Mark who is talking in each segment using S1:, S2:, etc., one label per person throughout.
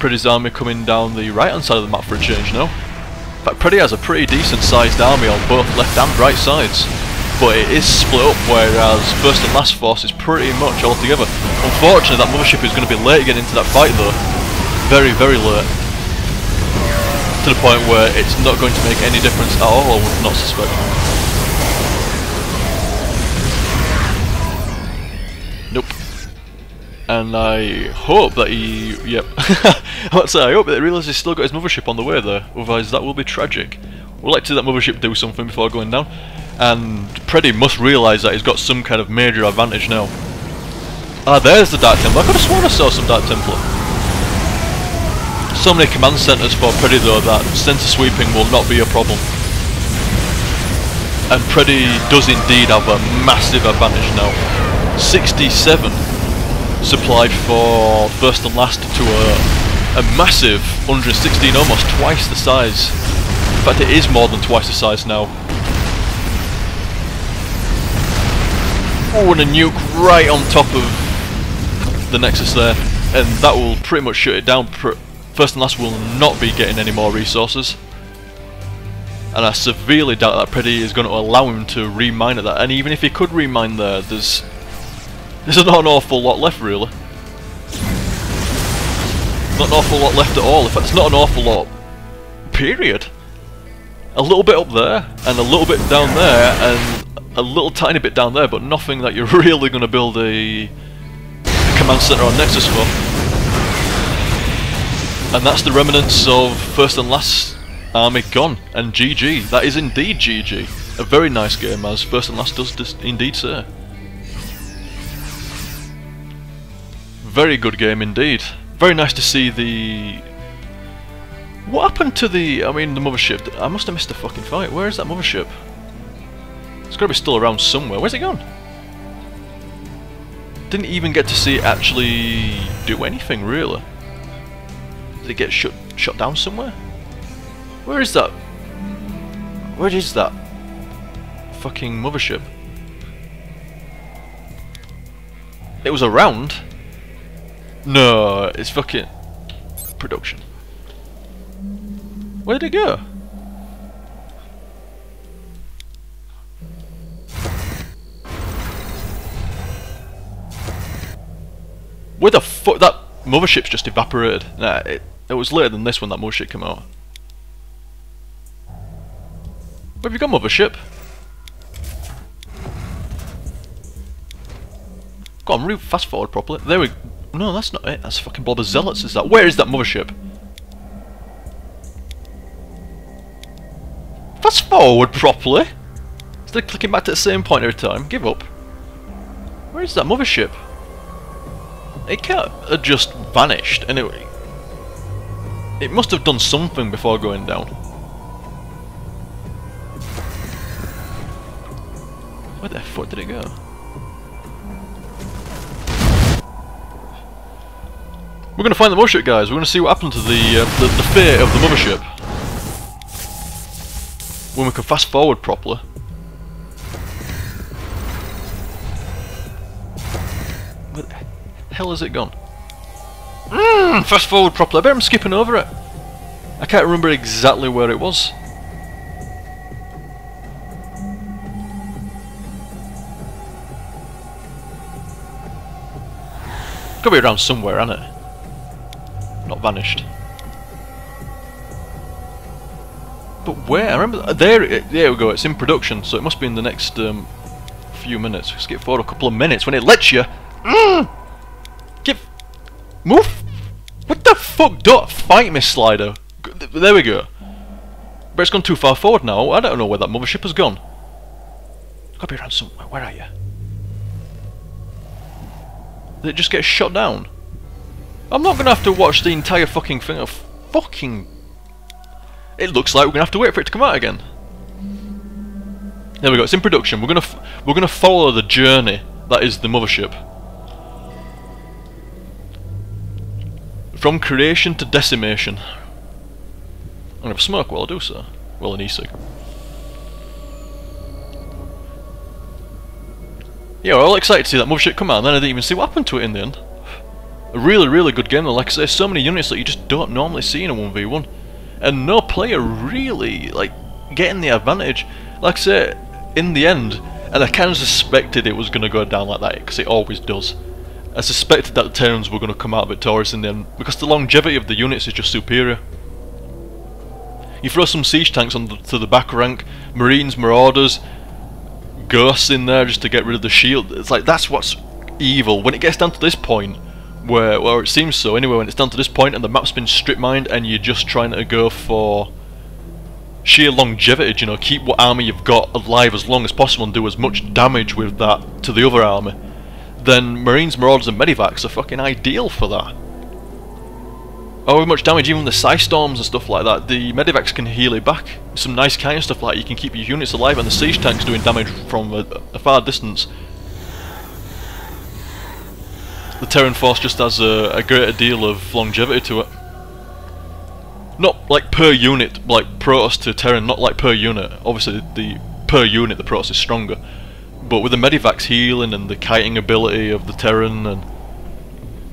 S1: PredY's army coming down the right hand side of the map for a change now. In fact, PredY has a pretty decent sized army on both left and right sides, but it is split up, whereas first and last force is pretty much all together. Unfortunately, that mothership is going to be late getting into that fight though. Very, very late. To the point where it's not going to make any difference at all, I would not suspect. Nope. And I hope that he... yep. I hope that he realises he's still got his mothership on the way there, otherwise that will be tragic. We'd like to see that mothership do something before going down. And PredY must realise that he's got some kind of major advantage now. Ah, there's the Dark Templar. I could have sworn I saw some Dark Templar. So many command centres for PredY though that centre sweeping will not be a problem. And PredY does indeed have a massive advantage now. 67 supplied for first and last to a massive 116, almost twice the size. In fact, it is more than twice the size now. Oh, and a nuke right on top of the Nexus there, and that will pretty much shut it down. First and last will not be getting any more resources, and I severely doubt that PredY is going to allow him to remine at that. And even if he could remine there, there's not an awful lot left really. Not an awful lot left at all. In fact, it's not an awful lot. Period. A little bit up there, and a little bit down there, and a little tiny bit down there, but nothing that you're really going to build a command centre on Nexus for. And that's the remnants of first and last army gone, and GG. That is indeed GG. A very nice game, as first and last does indeed say. Very good game indeed. Very nice to see the... What happened to the... the mothership? I must have missed the fucking fight. Where is that mothership? It's got to be still around somewhere. Where's it gone? Didn't even get to see it actually do anything, really. Did it get shot down somewhere? Where is that? Where is that fucking mothership? It was around? No, it's fucking... production. Where did it go? Where the fuck? That mothership's just evaporated. Nah, it was later than this when that mothership came out. Where have you gone, mothership? Go on, fast forward properly. There we... No, that's not it. That's a fucking blob of zealots, is that? Where is that mothership? Fast forward properly? Instead of clicking back to the same point every time. Give up. Where is that mothership? It can't have just vanished, anyway. It must have done something before going down. Where the fuck did it go? We're going to find the mothership, guys. We're going to see what happened to the fate of the mothership when we can fast forward properly. Where the hell has it gone? Fast forward properly. I bet I'm skipping over it. I can't remember exactly where it was. It's got to be around somewhere, hasn't it? Not vanished. But where? I remember there we go. It's in production, so it must be in the next few minutes. Skip forward a couple of minutes when it lets you. Move. What the fuck? Don't fight me, Slider. There we go. But it's gone too far forward now. I don't know where that mothership has gone. Gotta be around somewhere. Where are you? Did it just get shot down? I'm not gonna have to watch the entire fucking thing of fucking... It looks like we're gonna have to wait for it to come out again. There we go, it's in production. We're gonna follow the journey that is the mothership. From creation to decimation. I'm gonna have a smoke while I do so. Well, an e-cig. Yeah, we're all excited to see that mothership come out, and then I didn't even see what happened to it in the end. A really, really good game though. Like I say, so many units that you just don't normally see in a 1v1. And no player really, like, getting the advantage. Like I say, in the end, and I kind of suspected it was going to go down like that, because it always does. I suspected that the Terrans were going to come out victorious in the end, because the longevity of the units is just superior. You throw some siege tanks onto the back rank, Marines, Marauders, Ghosts in there just to get rid of the shield. It's like, that's what's evil. When it gets down to this point, where, well, it seems so anyway, when it's down to this point and the map's been strip mined and you're just trying to go for sheer longevity, you know, keep what army you've got alive as long as possible and do as much damage with that to the other army, then Marines, Marauders and Medivacs are fucking ideal for that. However much damage, even the Psy Storms and stuff like that, the Medivacs can heal it back. Some nice kind of stuff like that. You can keep your units alive, and the siege tanks doing damage from a far distance. The Terran force just has a greater deal of longevity to it. Not like per unit, like Protoss to Terran, not like per unit. Obviously, the per unit the Protoss is stronger. But with the Medivac's healing and the kiting ability of the Terran and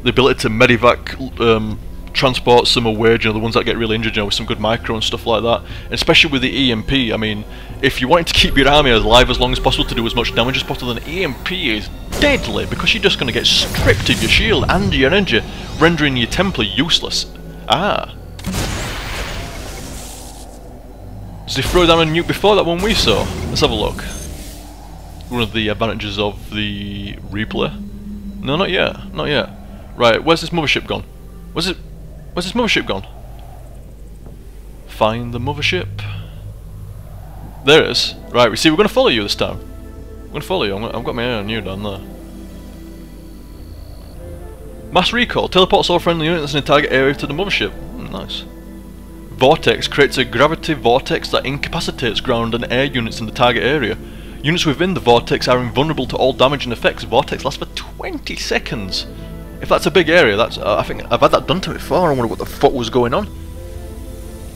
S1: the ability to Medivac transport some away, you know, the ones that get really injured, you know, with some good micro and stuff like that. And especially with the EMP, I mean, if you wanted to keep your army alive as long as possible to do as much damage as possible, then EMP is deadly, because you're just going to get stripped of your shield and your energy, rendering your Templar useless. Ah. Does he throw down a nuke before that one we saw? Let's have a look. One of the advantages of the replay. No, not yet. Not yet. Right, where's this mothership gone? Where's this mothership gone? Find the mothership. There it is. Right, we see, we're going to follow you this time. We're going to follow you. I've got my eye on you down there. Mass recall. Teleports all friendly units in the target area to the mothership. Nice. Vortex creates a gravity vortex that incapacitates ground and air units in the target area. Units within the vortex are invulnerable to all damage and effects. Vortex lasts for 20 seconds. If that's a big area, that's I think I've had that done to me before. I wonder what the fuck was going on.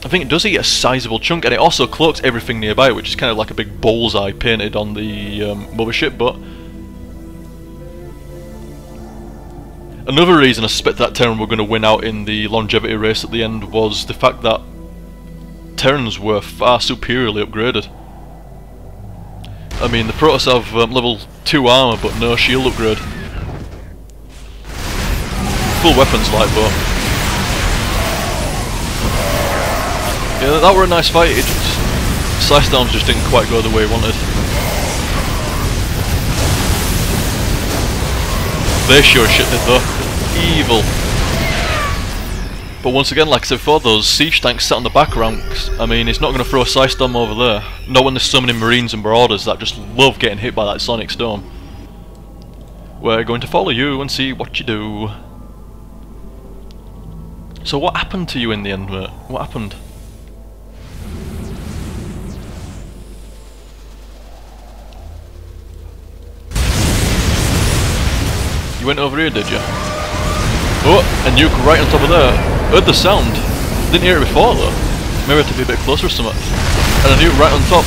S1: I think it does eat a sizable chunk, and it also cloaks everything nearby, which is kind of like a big bullseye painted on the mothership. But another reason I suspect that Terran were going to win out in the longevity race at the end was the fact that Terrans were far superiorly upgraded. I mean, the Protoss have level 2 armor, but no shield upgrade. Full weapons like, but yeah, that were a nice fight. It just, Psy Storms just didn't quite go the way we wanted. They sure shit did though. Evil. But once again, like I said before, those siege tanks sat on the back ranks. I mean, it's not going to throw a Psy Storm over there. Not when there's so many Marines and Marauders that just love getting hit by that Sonic Storm. We're going to follow you and see what you do. So what happened to you in the end, mate? What happened? You went over here, did you? Oh, a nuke right on top of there. Heard the sound. Didn't hear it before though. Maybe I have to be a bit closer or something. And a nuke right on top.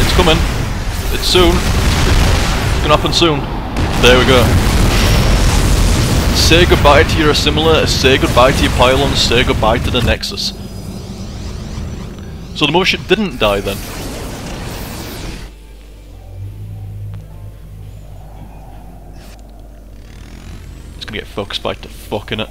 S1: It's coming. It's soon. It's gonna happen soon. There we go. Say goodbye to your assimilator, say goodbye to your pylons, say goodbye to the Nexus. So the mothership didn't die then. It's gonna get focused by the fuck in it.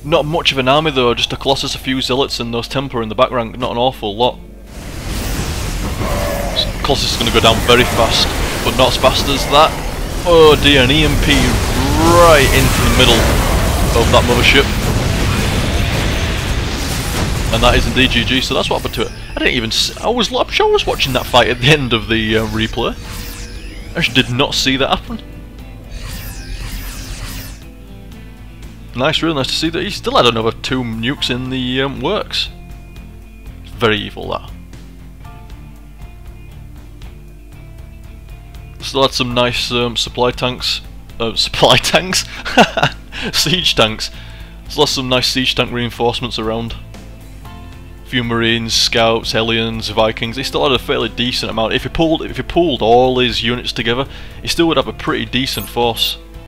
S1: Not much of an army though, just a Colossus, a few Zealots and those Templar in the back rank, not an awful lot. So Colossus is gonna go down very fast. But not as fast as that. Oh dear, an EMP right into the middle of that mothership. And that is indeed GG, so that's what happened to it. I didn't even I'm sure I was watching that fight at the end of the replay. I just did not see that happen. Nice, really nice to see that he still had another 2 nukes in the works. It's very evil, that. Still had some nice supply tanks. Supply tanks? Siege tanks. Still had some nice siege tank reinforcements around. few Marines, Scouts, Hellions, Vikings. He still had a fairly decent amount. If he pulled all his units together, he still would have a pretty decent force.